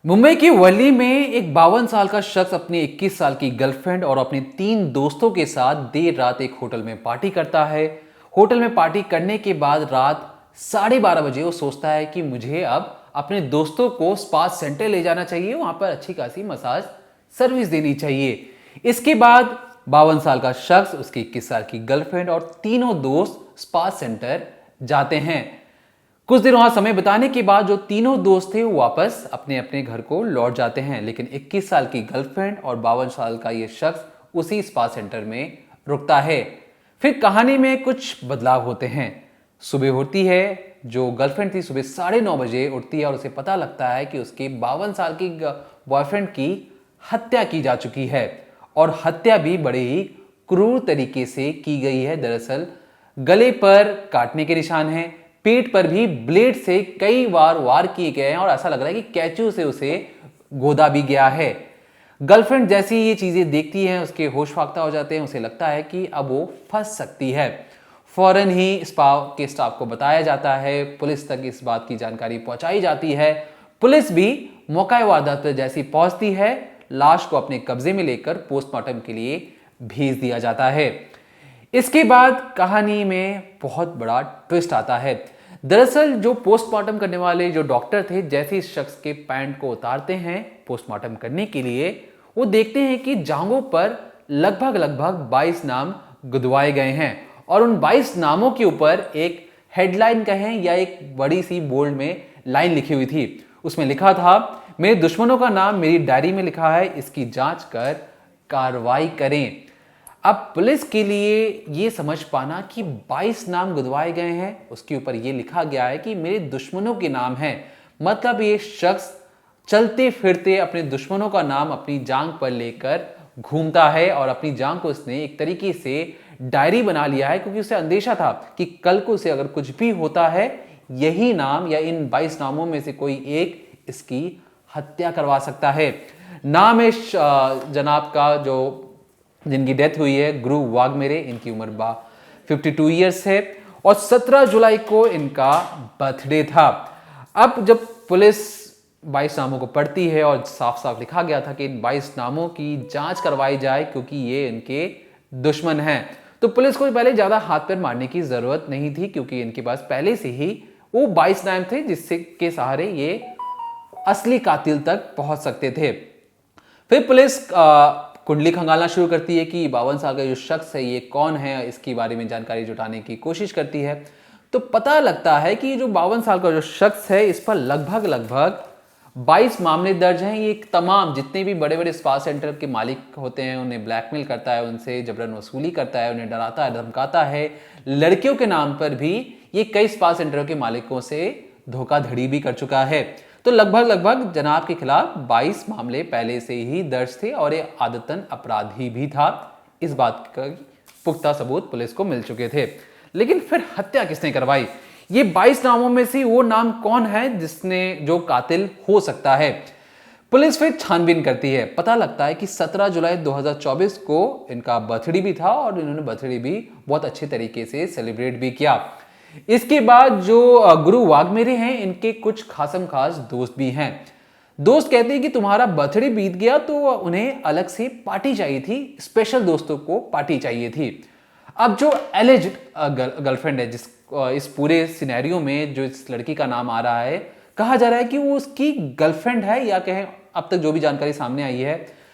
मुंबई की वर्ली में एक 52 साल का शख्स अपनी 21 साल की गर्लफ्रेंड और अपने 3 दोस्तों के साथ देर रात एक होटल में पार्टी करता है। होटल में पार्टी करने के बाद रात 12:30 बजे वो सोचता है कि मुझे अब अपने दोस्तों को स्पा सेंटर ले जाना चाहिए, वहां पर अच्छी खासी मसाज सर्विस देनी चाहिए। इसके बाद 52 साल का शख्स, उसकी 21 साल की गर्लफ्रेंड और तीनों दोस्त स्पा सेंटर जाते हैं। कुछ देर वहां समय बिताने के बाद जो तीनों दोस्त थे वो वापस अपने अपने घर को लौट जाते हैं, लेकिन 21 साल की गर्लफ्रेंड और 52 साल का ये शख्स उसी स्पा सेंटर में रुकता है। फिर कहानी में कुछ बदलाव होते हैं। सुबह होती है, जो गर्लफ्रेंड थी सुबह 9:30 बजे उठती है और उसे पता लगता है कि उसकी 52 साल की बॉयफ्रेंड की हत्या की जा चुकी है, और हत्या भी बड़े ही क्रूर तरीके से की गई है। दरअसल गले पर काटने के निशान हैं, पेट पर भी ब्लेड से कई बार वार किए गए हैं और ऐसा लग रहा है कि कैंचू से उसे गोदा भी गया है। गर्लफ्रेंड जैसी ये चीजें देखती है, उसके होश फाख्ता हो जाते हैं, उसे लगता है कि अब वो फंस सकती है। फौरन ही स्पा के स्टाफ को बताया जाता है, पुलिस तक इस बात की जानकारी पहुंचाई जाती है। पुलिस भी मौका वारदात पर जैसी पहुंचती है, लाश को अपने कब्जे में लेकर पोस्टमार्टम के लिए भेज दिया जाता है। इसके बाद कहानी में बहुत बड़ा ट्विस्ट आता है। दरअसल जो पोस्टमार्टम करने वाले जो डॉक्टर थे, जैसे इस शख्स के पैंट को उतारते हैं पोस्टमार्टम करने के लिए, वो देखते हैं कि जांघों पर लगभग 22 नाम गुदवाए गए हैं, और उन 22 नामों के ऊपर एक हेडलाइन कहें या एक बड़ी सी बोल्ड में लाइन लिखी हुई थी। उसमें लिखा था, मेरे दुश्मनों का नाम मेरी डायरी में लिखा है, इसकी जांच कर कार्रवाई करें। अब पुलिस के लिए यह समझ पाना कि 22 नाम गुदवाए गए हैं, उसके ऊपर यह लिखा गया है कि मेरे दुश्मनों के नाम हैं, मतलब ये शख्स चलते फिरते अपने दुश्मनों का नाम अपनी जांघ पर लेकर घूमता है, और अपनी जांघ को उसने एक तरीके से डायरी बना लिया है, क्योंकि उसे अंदेशा था कि कल को उसे अगर कुछ भी होता है, यही नाम या इन 22 नामों में से कोई एक इसकी हत्या करवा सकता है। नाम है जनाब का जो जिनकी डेथ हुई है, गुरु वाघमेरे, इनकी उम्र 52 ईयर्स है, और 17 जुलाई को इनका बर्थडे था। अब जब पुलिस 22 नामों को पढ़ती है, और साफ साफ लिखा गया था कि इन 22 नामों की जांच करवाई जाए क्योंकि ये इनके दुश्मन हैं, तो पुलिस को पहले ज्यादा हाथ पैर मारने की जरूरत नहीं थी, क्योंकि इनके पास पहले से ही वो 22 नाम थे जिससे के सहारे ये असली कातिल तक पहुंच सकते थे। फिर पुलिस कुंडली खंगालना शुरू करती है कि 52 साल का जो शख्स है ये कौन है, इसके बारे में जानकारी जुटाने की कोशिश करती है। तो पता लगता है कि जो 52 साल का जो शख्स है, इस पर लगभग 22 मामले दर्ज हैं। ये तमाम जितने भी बड़े बड़े स्पा सेंटर के मालिक होते हैं, उन्हें ब्लैकमेल करता है, उनसे जबरन वसूली करता है, उन्हें डराता है, धमकाता है। लड़कियों के नाम पर भी ये कई स्पा सेंटरों के मालिकों से धोखाधड़ी भी कर चुका है। तो लगभग जनाब के खिलाफ 22 मामले पहले से ही दर्ज थे, और ये आदतन अपराधी भी था। इस बात का पुख्ता सबूत पुलिस को मिल चुके थे। लेकिन फिर हत्या किसने करवाई? ये 22 नामों में से वो नाम कौन है जिसने जो कातिल हो सकता है? पुलिस फिर छानबीन करती है। पता लगता है कि 17 जुलाई 2024 को इनका बर्थडे भी था, और इन्होंने बर्थडे भी बहुत अच्छे तरीके से सेलिब्रेट भी किया। इसके बाद जो गुरु वाघमेरे हैं, इनके कुछ खासम खास दोस्त भी हैं। दोस्त कहते हैं कि तुम्हारा बर्थडे बीत गया, तो उन्हें अलग से पार्टी चाहिए थी, स्पेशल दोस्तों को पार्टी चाहिए थी। अब जो एलिज्ड गर्लफ्रेंड है, जिस इस पूरे सिनेरियो में जो इस लड़की का नाम आ रहा है, कहा जा रहा है कि वो उसकी गर्लफ्रेंड है, या कहें अब तक जो भी जानकारी सामने आई है,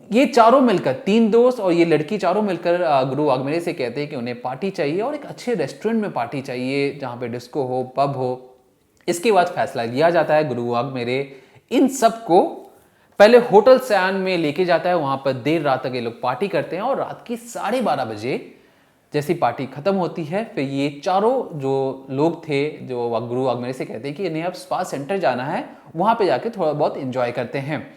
ये चारों मिलकर, 3 दोस्त और ये लड़की चारों मिलकर गुरु वाघमेरे से कहते हैं कि उन्हें पार्टी चाहिए, और एक अच्छे रेस्टोरेंट में पार्टी चाहिए जहां पे डिस्को हो, पब हो। इसके बाद फैसला लिया जाता है, गुरु वाघमेरे इन सबको पहले होटल सयान में लेके जाता है। वहां पर देर रात तक ये लोग पार्टी करते हैं, और रात की 12:30 बजे जैसी पार्टी खत्म होती है, फिर ये चारों जो लोग थे, जो गुरु वाघमेरे से कहते हैं कि इन्हें अब स्पा सेंटर जाना है, वहां पे जाके थोड़ा बहुत एंजॉय करते हैं।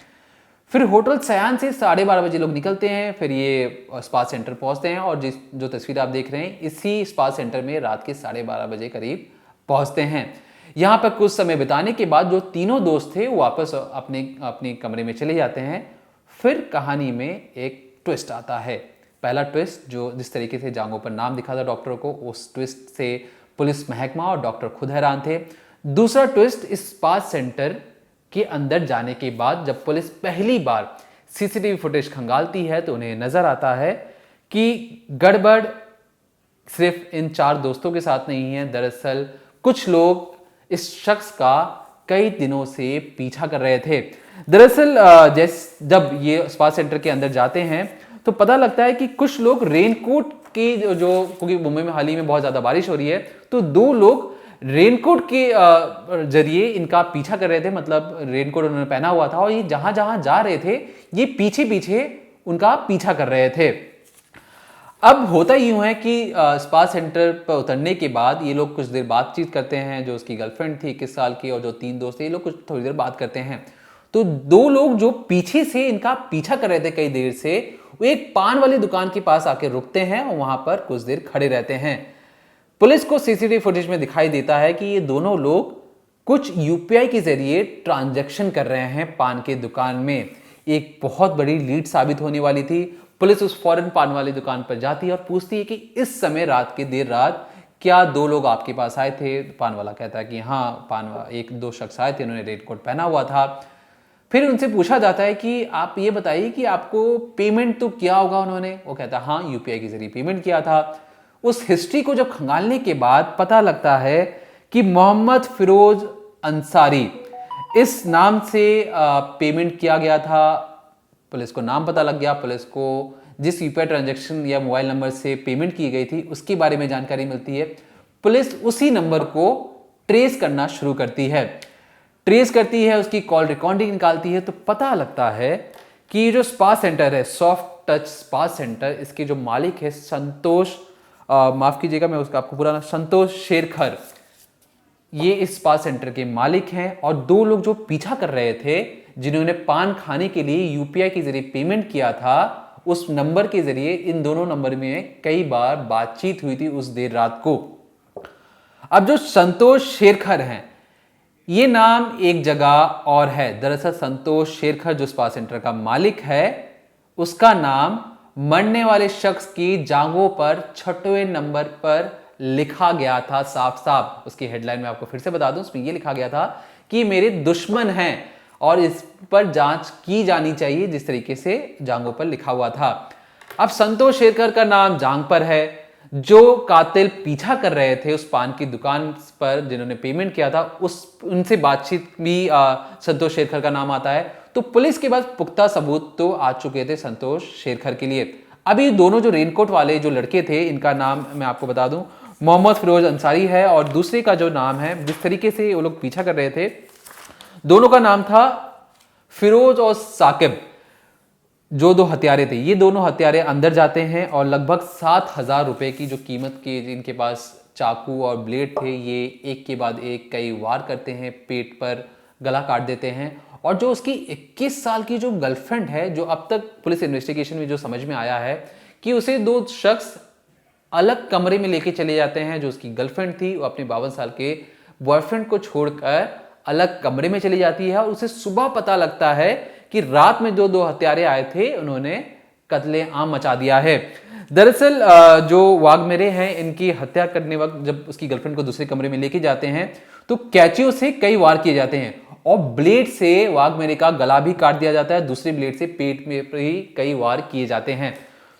फिर होटल सयान से 12:30 बजे लोग निकलते हैं, फिर ये स्पा सेंटर पहुंचते हैं, और जो तस्वीर आप देख रहे हैं, इसी स्पा सेंटर में रात के 12:30 बजे करीब पहुंचते हैं। यहाँ पर कुछ समय बिताने के बाद जो तीनों दोस्त थे वो वापस अपने अपने कमरे में चले जाते हैं। फिर कहानी में एक ट्विस्ट आता है। पहला ट्विस्ट, जो जिस तरीके से जांघों पर नाम दिखा था डॉक्टरों को, उस ट्विस्ट से पुलिस महकमा और डॉक्टर खुद हैरान थे। दूसरा ट्विस्ट, इस स्पा सेंटर के अंदर जाने के बाद जब पुलिस पहली बार सीसीटीवी फुटेज खंगालती है तो उन्हें नजर आता है कि गड़बड़ सिर्फ इन 4 दोस्तों के साथ नहीं है। दरअसल कुछ लोग इस शख्स का कई दिनों से पीछा कर रहे थे। दरअसल जब ये स्पा सेंटर के अंदर जाते हैं तो पता लगता है कि कुछ लोग रेनकोट के जो क्योंकि मुंबई में हाल ही में बहुत ज्यादा बारिश हो रही है, तो 2 लोग रेनकोट के जरिए इनका पीछा कर रहे थे। मतलब रेनकोट उन्होंने पहना हुआ था और ये जहां जहां जा रहे थे ये पीछे पीछे उनका पीछा कर रहे थे। अब होता यूं है कि स्पा सेंटर पर उतरने के बाद ये लोग कुछ देर बातचीत करते हैं। जो उसकी गर्लफ्रेंड थी 21 साल की और जो 3 दोस्त थे, ये लोग कुछ थोड़ी देर बात करते हैं। तो 2 लोग जो पीछे से इनका पीछा कर रहे थे कई देर से, वो एक पान वाली दुकान के पास आके रुकते हैं और वहां पर कुछ देर खड़े रहते हैं। पुलिस को सीसीटीवी फुटेज में दिखाई देता है कि ये दोनों लोग कुछ यूपीआई के जरिए ट्रांजैक्शन कर रहे हैं पान के दुकान में। एक बहुत बड़ी लीड साबित होने वाली थी। पुलिस उस फौरन पान वाली दुकान पर जाती है और पूछती है कि इस समय देर रात क्या 2 लोग आपके पास आए थे। पान वाला कहता है कि हाँ, 1-2 शख्स आए थे, उन्होंने रेनकोट पहना हुआ था। फिर उनसे पूछा जाता है कि आप ये बताइए कि आपको पेमेंट तो किया होगा उन्होंने। वो कहता है हाँ, यूपीआई के जरिए पेमेंट किया था। उस हिस्ट्री को जब खंगालने के बाद पता लगता है कि मोहम्मद फिरोज अंसारी इस नाम से पेमेंट किया गया था। पुलिस को नाम पता लग गया। पुलिस को जिस यूपीआई ट्रांजैक्शन या मोबाइल नंबर से पेमेंट की गई थी उसके बारे में जानकारी मिलती है। पुलिस उसी नंबर को ट्रेस करना शुरू करती है। उसकी कॉल रिकॉर्डिंग निकालती है तो पता लगता है कि ये जो स्पा सेंटर है, सॉफ्ट टच स्पा सेंटर, इसके जो मालिक है संतोष, माफ कीजिएगा मैं उसका आपको पूरा नाम, संतोष शेरखर, ये इस स्पा सेंटर के मालिक हैं। और 2 लोग जो पीछा कर रहे थे, जिन्होंने पान खाने के लिए यूपीआई के जरिए पेमेंट किया था, उस नंबर के जरिए इन दोनों नंबर में कई बार बातचीत हुई थी उस देर रात को। अब जो संतोष शेरखर हैं, ये नाम एक जगह और है। दरअसल संतोष शेरखर जो स्पा सेंटर का मालिक है, उसका नाम मरने वाले शख्स की जांघों पर 6वें नंबर पर लिखा गया था साफ साफ। उसकी हेडलाइन में आपको फिर से बता दूं, उसमें यह लिखा गया था कि मेरे दुश्मन हैं और इस पर जांच की जानी चाहिए, जिस तरीके से जांघों पर लिखा हुआ था। अब संतोष शेरखर का नाम जांघ पर है। जो कातिल पीछा कर रहे थे उस पान की दुकान पर, जिन्होंने पेमेंट किया था, उनसे बातचीत भी संतोष शेरखर का नाम आता है। तो पुलिस के पास पुख्ता सबूत तो आ चुके थे संतोष शेरखर के लिए। अभी दोनों जो रेनकोट वाले जो लड़के थे, इनका नाम मैं आपको बता दूं, मोहम्मद फिरोज अंसारी है और दूसरे का जो नाम है, जिस तरीके से वो लोग पीछा कर रहे थे, दोनों का नाम था फिरोज और साकिब। जो 2 हत्यारे थे, ये दोनों हत्यारे अंदर जाते हैं और लगभग 7,000 रुपए की जो कीमत के इनके पास चाकू और ब्लेड थे, ये एक के बाद एक कई वार करते हैं, पेट पर गला काट देते हैं। और जो उसकी 21 साल की जो गर्लफ्रेंड है, जो अब तक पुलिस इन्वेस्टिगेशन में जो समझ में आया है कि उसे 2 शख्स अलग कमरे में लेके चले जाते हैं। जो उसकी गर्लफ्रेंड थी वो अपने 52 साल के बॉयफ्रेंड को छोड़कर अलग कमरे में चली जाती है और उसे सुबह पता लगता है कि रात में जो 2 हत्यारे आए थे, उन्होंने कत्ले-आम मचा दिया है। दरअसल जो वाघमेरे हैं, इनकी हत्या करने वक्त जब उसकी गर्लफ्रेंड को दूसरे कमरे में लेके जाते हैं तो कैंचियों से कई वार किए जाते हैं और ब्लेड से वाघमेरे का गला भी काट दिया जाता है। दूसरे ब्लेड से पेट में भी कई वार किए जाते हैं।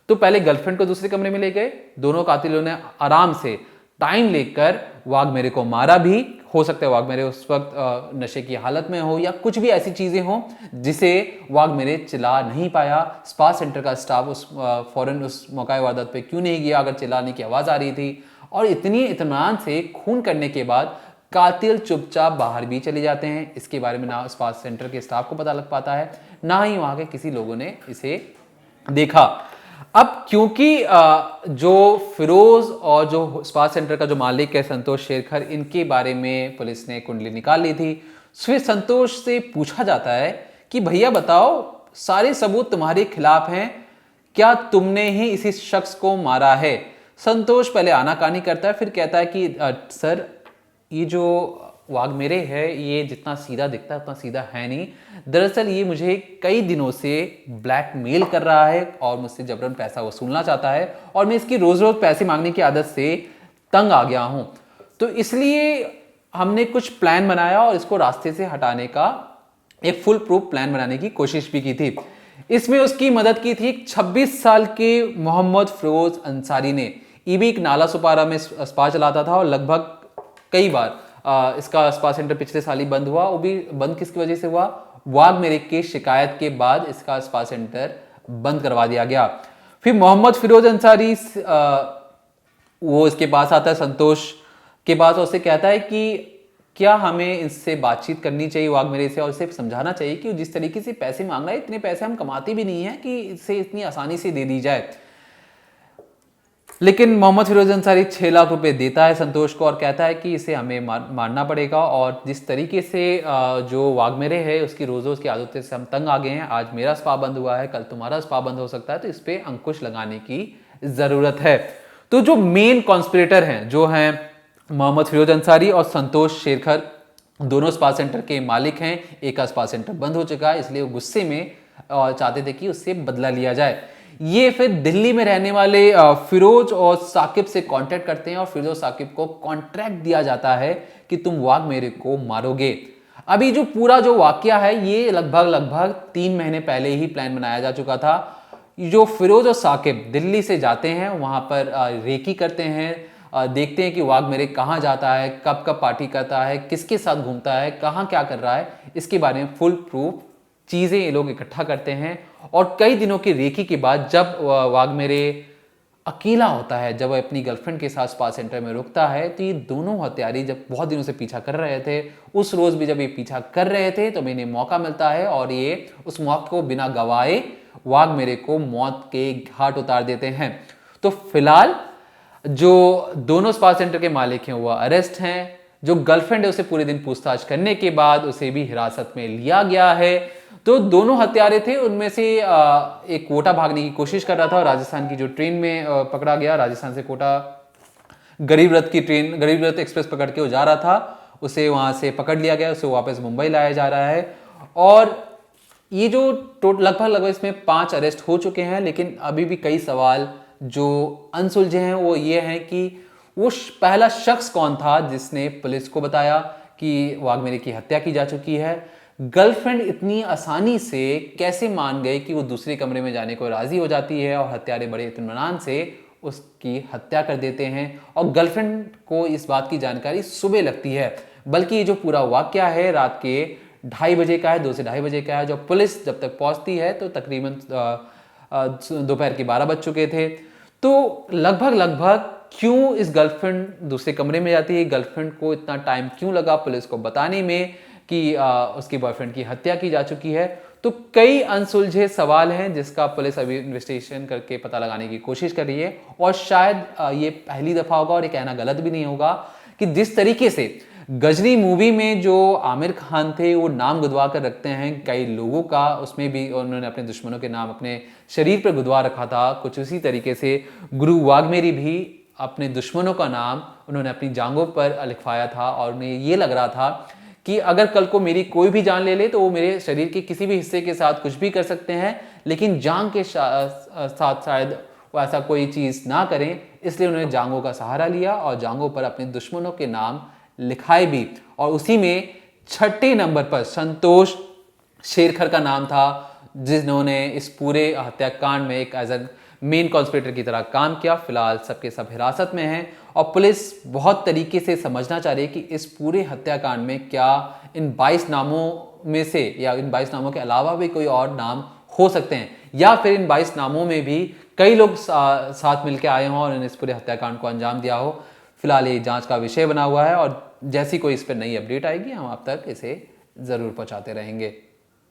तो पहले गर्लफ्रेंड को दूसरे कमरे में ले गए, दोनों कातिलों ने आराम से टाइम लेकर वाघमेरे को मारा भी। हो सकता है वाघमेरे उस वक्त नशे की हालत में हो या कुछ भी ऐसी चीजें हो जिसे वाघमेरे चिल्ला नहीं पाया। स्पा सेंटर का स्टाफ फौरन उस मौका वारदात पे क्यों नहीं गया अगर चिल्लाने की आवाज आ रही थी। और इतनी इत्मीनान से खून करने के बाद कातिल चुपचाप बाहर भी चले जाते हैं। इसके बारे में ना स्पा सेंटर के स्टाफ को पता लग पाता है, ना ही वहां के किसी लोगों ने इसे देखा। अब क्योंकि जो फिरोज और जो स्पा सेंटर का जो मालिक है संतोष शेरखर, इनके बारे में पुलिस ने कुंडली निकाल ली थी। फिर संतोष से पूछा जाता है कि भैया बताओ, सारे सबूत तुम्हारे खिलाफ हैं, क्या तुमने ही इसी शख्स को मारा है? संतोष पहले आनाकानी करता है, फिर कहता है कि सर, ये जो वाघमेरे है ये जितना सीधा दिखता है उतना सीधा है नहीं। दरअसल ये मुझे कई दिनों से ब्लैकमेल कर रहा है और मुझसे जबरन पैसा वसूलना चाहता है और मैं इसकी रोज रोज पैसे मांगने की आदत से तंग आ गया हूं। तो इसलिए हमने कुछ प्लान बनाया और इसको रास्ते से हटाने का एक फुल प्रूफ प्लान बनाने की कोशिश भी की थी। इसमें उसकी मदद की थी 26 साल के मोहम्मद फिरोज अंसारी ने। ये भी एक नाला सुपारा में स्पा चलाता था और लगभग कई बार इसका स्पा सेंटर पिछले साल ही बंद हुआ। वो भी बंद किसकी वजह से हुआ? वाघ मेरे की शिकायत के बाद इसका स्पा सेंटर बंद करवा दिया गया। फिर मोहम्मद फिरोज अंसारी वो इसके पास आता है, संतोष के पास, और उससे कहता है कि क्या हमें इससे बातचीत करनी चाहिए वाघ मेरे से, और इसे समझाना चाहिए कि जिस तरीके से पैसे मांग रहा है, इतने पैसे हम कमाते भी नहीं है कि इसे इतनी आसानी से दे दी जाए। लेकिन मोहम्मद फिरोज अंसारी 6 लाख रुपए देता है संतोष को और कहता है कि इसे हमें मारना पड़ेगा, और जिस तरीके से जो वाघमेरे है उसकी रोज रोज की आदतों से हम तंग आ गए हैं। आज मेरा स्पा बंद हुआ है, कल तुम्हारा स्पा बंद हो सकता है, तो इस पे अंकुश लगाने की जरूरत है। तो जो मेन कॉन्स्पिरेटर हैं, जो हैं मोहम्मद फिरोज अंसारी और संतोष शेरखर, दोनों स्पा सेंटर के मालिक हैं। एक का स्पा सेंटर बंद हो चुका है, इसलिए वो गुस्से में चाहते थे कि उससे बदला लिया जाए। ये फिर दिल्ली में रहने वाले फिरोज और साकिब से कांटेक्ट करते हैं और फिरोज और साकिब को कॉन्ट्रैक्ट दिया जाता है कि तुम वाघ मेरे को मारोगे। अभी जो पूरा जो वाकया है ये लगभग 3 महीने पहले ही प्लान बनाया जा चुका था। जो फिरोज और साकिब दिल्ली से जाते हैं, वहां पर रेकी करते हैं, देखते हैं कि वाघ मेरे कहाँ जाता है, कब कब पार्टी करता है, किसके साथ घूमता है, कहाँ क्या कर रहा है, इसके बारे में फुल प्रूफ चीजें ये लोग इकट्ठा करते हैं। और कई दिनों की रेकी के बाद जब वाघ मेरे अकेला होता है, जब वह अपनी गर्लफ्रेंड के साथ स्पा सेंटर में रुकता है, तो ये दोनों हत्यारी जब बहुत दिनों से पीछा कर रहे थे, उस रोज भी जब ये पीछा कर रहे थे तो इन्हें मौका मिलता है और ये उस मौके को बिना गवाए वाघ मेरे को मौत के घाट उतार देते हैं। तो फिलहाल जो दोनों स्पा सेंटर के मालिक हैं वो अरेस्ट हैं। जो गर्लफ्रेंड है उसे पूरे दिन पूछताछ करने के बाद उसे भी हिरासत में लिया गया है। तो दोनों हत्यारे थे, उनमें से एक कोटा भागने की कोशिश कर रहा था और राजस्थान की जो ट्रेन में पकड़ा गया, राजस्थान से कोटा गरीब रथ की ट्रेन, गरीब रथ एक्सप्रेस पकड़ के वो जा रहा था, उसे वहां से पकड़ लिया गया, उसे वापस मुंबई लाया जा रहा है। और ये जो लगभग इसमें 5 अरेस्ट हो चुके हैं, लेकिन अभी भी कई सवाल जो अनसुलझे हैं वो ये हैं कि वो पहला शख्स कौन था जिसने पुलिस को बताया कि वाघ मेरे की हत्या की जा चुकी है। गर्लफ्रेंड इतनी आसानी से कैसे मान गई कि वो दूसरे कमरे में जाने को राजी हो जाती है और हत्यारे बड़े इत्मीनान से उसकी हत्या कर देते हैं। और गर्लफ्रेंड को इस बात की जानकारी सुबह लगती है, बल्कि ये जो पूरा वाकया है रात के 2:30 बजे का है, 2 से 2:30 बजे का है। जब पुलिस जब तक पहुंचती है तो तकरीबन दोपहर के 12 बज चुके थे। तो लगभग क्यों इस गर्लफ्रेंड दूसरे कमरे में जाती है, गर्लफ्रेंड को इतना टाइम क्यों लगा पुलिस को बताने में कि उसकी बॉयफ्रेंड की हत्या की जा चुकी है। तो कई अनसुलझे सवाल हैं जिसका पुलिस अभी इन्वेस्टिगेशन करके पता लगाने की कोशिश कर रही है। और शायद ये पहली दफा होगा, और ये कहना गलत भी नहीं होगा, कि जिस तरीके से गजनी मूवी में जो आमिर खान थे वो नाम गुदवा कर रखते हैं कई लोगों का, उसमें भी उन्होंने अपने दुश्मनों के नाम अपने शरीर पर गुदवा रखा था। कुछ उसी तरीके से गुरु वाघमेरी भी अपने दुश्मनों का नाम उन्होंने अपनी जांघों पर लिखवाया था, और उन्हें ये लग रहा था कि अगर कल को मेरी कोई भी जान ले तो वो मेरे शरीर के किसी भी हिस्से के साथ कुछ भी कर सकते हैं, लेकिन जांघ के साथ शायद वो ऐसा कोई चीज़ ना करें। इसलिए उन्होंने जांघों का सहारा लिया और जांघों पर अपने दुश्मनों के नाम लिखाए भी। और उसी में 6ठे नंबर पर संतोष शेरखर का नाम था, जिन्होंने इस पूरे हत्याकांड में एक एज ए मेन कॉन्स्पिरेटर की तरह काम किया। फिलहाल सबके सब हिरासत में हैं और पुलिस बहुत तरीके से समझना चाह रही है कि इस पूरे हत्याकांड में क्या इन 22 नामों में से या इन 22 नामों के अलावा भी कोई और नाम हो सकते हैं, या फिर इन 22 नामों में भी कई लोग साथ मिलकर आए हों और इन्हें इस पूरे हत्याकांड को अंजाम दिया हो। फिलहाल ये जांच का विषय बना हुआ है और जैसी कोई इस पर नई अपडेट आएगी हम आप तक इसे जरूर पहुंचाते रहेंगे।